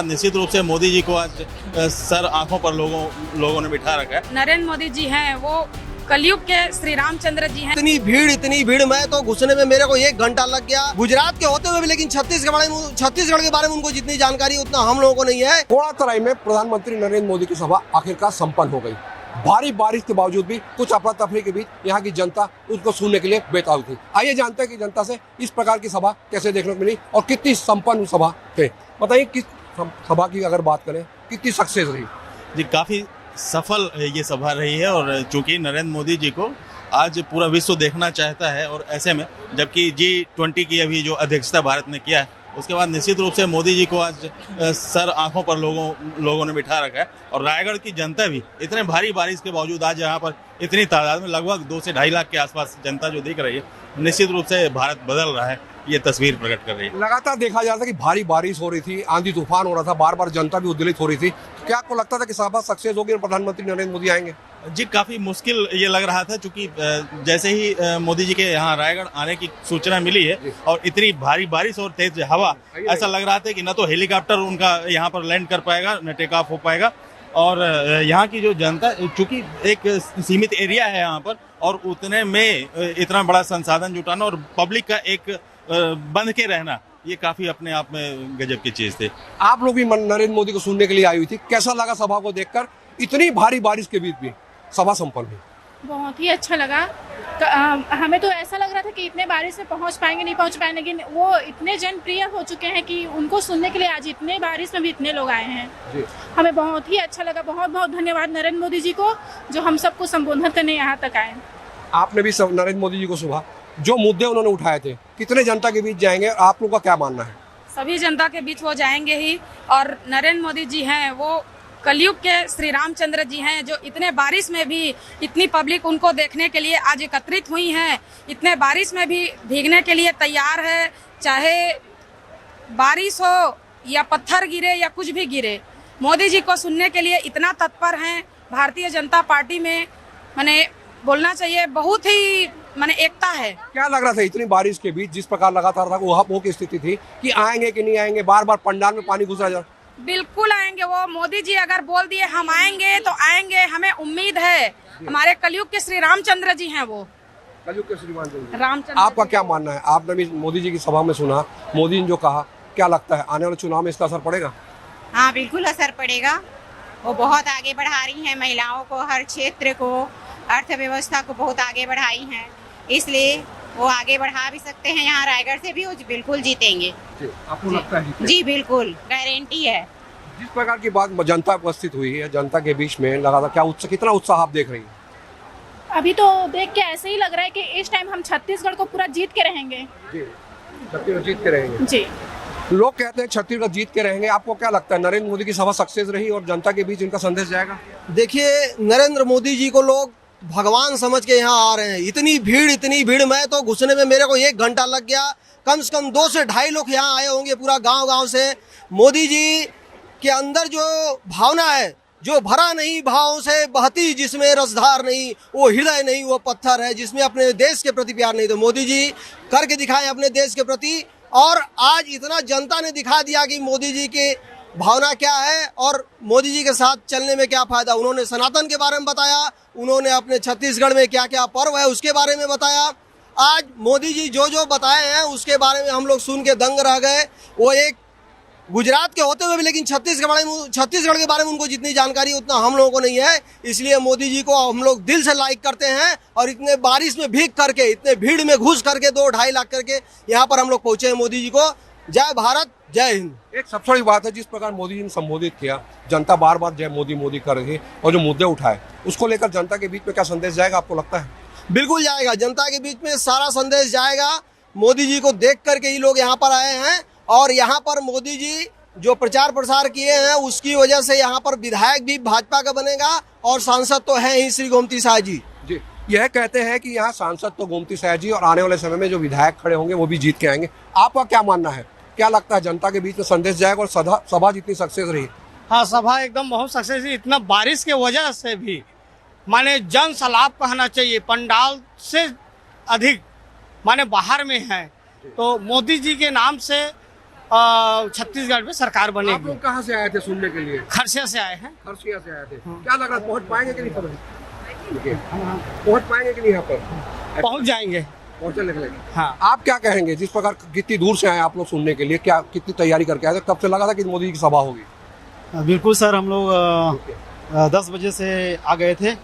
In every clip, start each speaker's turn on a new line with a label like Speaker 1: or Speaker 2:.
Speaker 1: निश्चित रूप से मोदी जी को आज सर आंखों पर लोगों ने बिठा रखा है।
Speaker 2: नरेंद्र मोदी जी हैं वो कलयुग के श्री रामचंद्र जी हैं।
Speaker 3: इतनी भीड़ में तो घुसने में मेरे को 1 घंटा लग गया गुजरात के होते हुए भी, लेकिन छत्तीसगढ़ के बारे में उनको जितनी जानकारी उतना हम लोगों को नहीं है।
Speaker 4: थोड़ा तराई में प्रधानमंत्री नरेंद्र मोदी की सभा आखिरकार संपन्न हो गई। भारी बारिश के बावजूद भी कुछ अफरा तफरी के बीच यहाँ की जनता उसको सुनने के लिए बेताब थी। आइए जानते हैं कि जनता से इस प्रकार की सभा कैसे देखने को मिली और कितनी संपन्न सभा थे। बताइए किस सभा की अगर बात करें कितनी सक्सेस रही?
Speaker 1: जी काफी सफल ये सभा रही है और चूंकि नरेंद्र मोदी जी को आज पूरा विश्व देखना चाहता है और ऐसे में जबकि G20 की अभी जो अध्यक्षता भारत ने किया है उसके बाद निश्चित रूप से मोदी जी को आज सर आंखों पर लोगों ने बिठा रखा है। और रायगढ़ की जनता भी इतने भारी बारिश के बावजूद आज यहाँ पर इतनी तादाद में लगभग 2 से 2.5 लाख के आसपास जनता जो दिख रही है, निश्चित रूप से भारत बदल रहा है, ये तस्वीर प्रकट कर रही है।
Speaker 4: लगातार देखा जा रहा था कि भारी बारिश हो रही थी, आंधी तूफान हो रहा था, बार बार जनता भी उद्वेलित हो रही थी। क्या आपको लगता था कि सभा सक्सेस होगी और प्रधानमंत्री नरेंद्र मोदी आएंगे?
Speaker 1: जी काफी मुश्किल ये लग रहा था क्योंकि जैसे ही मोदी जी के यहाँ रायगढ़ आने की सूचना मिली है और इतनी भारी बारिश और तेज हवा, ऐसा लग रहा था कि न तो हेलीकॉप्टर उनका यहाँ पर लैंड कर पाएगा न टेक ऑफ हो पाएगा। और यहाँ की जो जनता, चूंकि एक सीमित एरिया है यहाँ पर और उतने में इतना बड़ा संसाधन जुटाना और पब्लिक का एक बंध के रहना, ये काफी अपने आप में गजब की चीज थे।
Speaker 4: आप लोग भी नरेंद्र मोदी को सुनने के लिए आई हुई थी, कैसा लगा सभा को देखकर? इतनी भारी बारिश के बीच भी सभा संपन्न हुई।
Speaker 5: बहुत ही अच्छा लगा। हमें तो ऐसा लग रहा था कि इतने बारिश में पहुंच पाएंगे नहीं पहुंच पाएंगे, लेकिन वो इतने जनप्रिय हो चुके हैं कि उनको सुनने के लिए आज इतने बारिश में भी इतने लोग आए हैं जी। हमें बहुत ही अच्छा लगा। बहुत बहुत धन्यवाद नरेंद्र मोदी जी को जो हम सबको संबोधित करने यहाँ तक आए।
Speaker 4: आपने भी नरेंद्र मोदी जी को सुबह जो मुद्दे उन्होंने उठाए थे, कितने जनता के बीच जाएंगे, आप लोग का क्या मानना है?
Speaker 2: सभी जनता के बीच वो जाएंगे ही। और नरेंद्र मोदी जी हैं वो कलयुग के श्री रामचंद्र जी हैं जो इतने बारिश में भी इतनी पब्लिक उनको देखने के लिए आज एकत्रित हुई है, इतने बारिश में भी भीगने के लिए तैयार है, चाहे बारिश हो या पत्थर गिरे या कुछ भी गिरे, मोदी जी को सुनने के लिए इतना तत्पर हैं। भारतीय जनता पार्टी में माने बोलना चाहिए बहुत ही माने एकता है।
Speaker 4: क्या लग रहा था इतनी बारिश के बीच, जिस प्रकार लगातार था वो की स्थिति थी कि आएंगे कि नहीं आएंगे, बार बार पंडाल में पानी घुस रहा?
Speaker 2: बिल्कुल आएंगे वो। मोदी जी अगर बोल दिए हम आएंगे तो आएंगे, हमें उम्मीद है। हमारे कलयुग के श्री रामचंद्र जी हैं वो।
Speaker 4: कलयुग के श्री
Speaker 2: रामचंद्र।
Speaker 4: आपका क्या मानना है? आपने भी मोदी जी की सभा में सुना, मोदी ने जो कहा, क्या लगता है आने वाले चुनाव में इसका असर पड़ेगा?
Speaker 6: हाँ बिल्कुल असर पड़ेगा। वो बहुत आगे बढ़ा रही हैं महिलाओं को, हर क्षेत्र को, अर्थव्यवस्था को बहुत आगे बढ़ाई हैं, इसलिए वो आगे बढ़ा भी सकते हैं। यहाँ रायगढ़ से भी वो बिल्कुल जीतेंगे।
Speaker 4: आपको लगता है?
Speaker 6: जी बिल्कुल, गारंटी है।
Speaker 4: जिस प्रकार की बात जनता उपस्थित हुई है, जनता के बीच में लगा था, क्या उत्साह, कितना उत्साह आप देख रही हैं?
Speaker 5: अभी तो देख के ऐसे ही लग रहा है कि इस टाइम हम छत्तीसगढ़ को पूरा जीत के रहेंगे
Speaker 4: जी। छत्तीसगढ़ जीत के रहेंगे
Speaker 5: जी।
Speaker 4: लोग कहते हैं छत्तीसगढ़ जीत के रहेंगे, आपको क्या लगता है नरेंद्र मोदी की सभा सक्सेस रही और जनता के बीच इनका संदेश जाएगा?
Speaker 3: देखिए, नरेंद्र मोदी जी को लोग भगवान समझ के यहाँ आ रहे हैं। इतनी भीड़ में तो घुसने में मेरे को 1 घंटा लग गया। कम से कम 2 से 2.5 लोग यहाँ आए होंगे पूरा गांव से। मोदी जी के अंदर जो भावना है, जो भरा नहीं भावों से बहती, जिसमें रसधार नहीं, वो हृदय नहीं, वो पत्थर है, जिसमें अपने देश के प्रति प्यार नहीं। तो मोदी जी करके दिखाए अपने देश के प्रति, और आज इतना जनता ने दिखा दिया कि मोदी जी की भावना क्या है और मोदी जी के साथ चलने में क्या फायदा। उन्होंने सनातन के बारे में बताया, उन्होंने अपने छत्तीसगढ़ में क्या क्या पर्व है उसके बारे में बताया। आज मोदी जी जो बताए हैं उसके बारे में हम लोग सुन के दंग रह गए। वो एक गुजरात के होते हुए भी, लेकिन छत्तीसगढ़ के बारे में उनको जितनी जानकारी उतना हम लोगों को नहीं है। इसलिए मोदी जी को हम लोग दिल से लाइक करते हैं और इतने बारिश में भीग करके, इतने भीड़ में घुस करके 2-2.5 लाख करके यहाँ पर हम लोग पहुंचे हैं मोदी जी को। जय भारत, जय हिंद।
Speaker 4: एक सबसे बड़ी बात है, जिस प्रकार मोदी जी ने संबोधित किया, जनता बार बार जय मोदी कर रही है और जो मुद्दे उठाए उसको लेकर जनता के बीच में क्या संदेश जाएगा, आपको लगता है?
Speaker 3: बिल्कुल जाएगा, जनता के बीच में सारा संदेश जाएगा। मोदी जी को देख करके ही लोग यहाँ पर आए हैं और यहाँ पर मोदी जी जो प्रचार प्रसार किए हैं उसकी वजह से यहाँ पर विधायक भी भाजपा का बनेगा और सांसद तो है ही श्री गोमती शाह जी।
Speaker 4: यह कहते हैं कि यहाँ सांसद तो गोमती शाह जी और आने वाले समय में जो विधायक खड़े होंगे वो भी जीत के आएंगे। आपका क्या मानना है, क्या लगता है जनता के बीच में संदेश जाएगा और सभा जितनी सक्सेस रही?
Speaker 7: हाँ, सभा एकदम बहुत सक्सेस रही। इतना बारिश के वजह से भी माने जन सैलाब कहना चाहिए, पंडाल से अधिक माने बाहर में है। तो मोदी जी के नाम से छत्तीसगढ़ में सरकार
Speaker 4: आप
Speaker 7: बनेगी।
Speaker 4: लोग कहाँ से आए थे सुनने के लिए?
Speaker 7: खरसिया से आए हैं।
Speaker 4: खरसिया से आए थे। क्या लग रहा है पहुँच पाएंगे कि नहीं पहुँच पाएंगे कि नहीं यहाँ पर?
Speaker 7: पहुंच जाएंगे।
Speaker 4: पहुँचने लगे।
Speaker 7: हाँ।
Speaker 4: आप क्या कहेंगे जिस प्रकार कितनी दूर से आए आप लोग सुनने के लिए, क्या कितनी तैयारी करके आए थे? कब से लगा था कि मोदी जी की सभा होगी?
Speaker 8: बिल्कुल सर, हम लोग 10 बजे से आ गए थे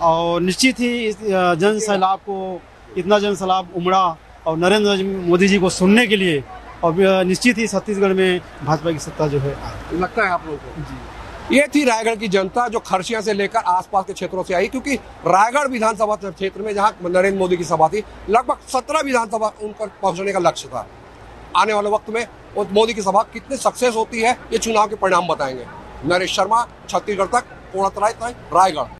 Speaker 8: और निश्चित ही इस जन सैलाब को, इतना जन सैलाब उमड़ा और नरेंद्र मोदी जी को सुनने के लिए, और निश्चित ही छत्तीसगढ़ में भाजपा की सत्ता जो है
Speaker 4: लगता है आप लोगों को? जी। ये थी रायगढ़ की जनता जो खरसिया से लेकर आसपास के क्षेत्रों से आई, क्योंकि रायगढ़ विधानसभा क्षेत्र में जहां नरेंद्र मोदी की सभा थी, लगभग 17 विधानसभा उनका पहुंचने का लक्ष्य था। आने वाले वक्त में मोदी की सभा कितनी सक्सेस होती है ये चुनाव के परिणाम बताएंगे। नरेश शर्मा, छत्तीसगढ़ तक, पूर्णतराय रायगढ़।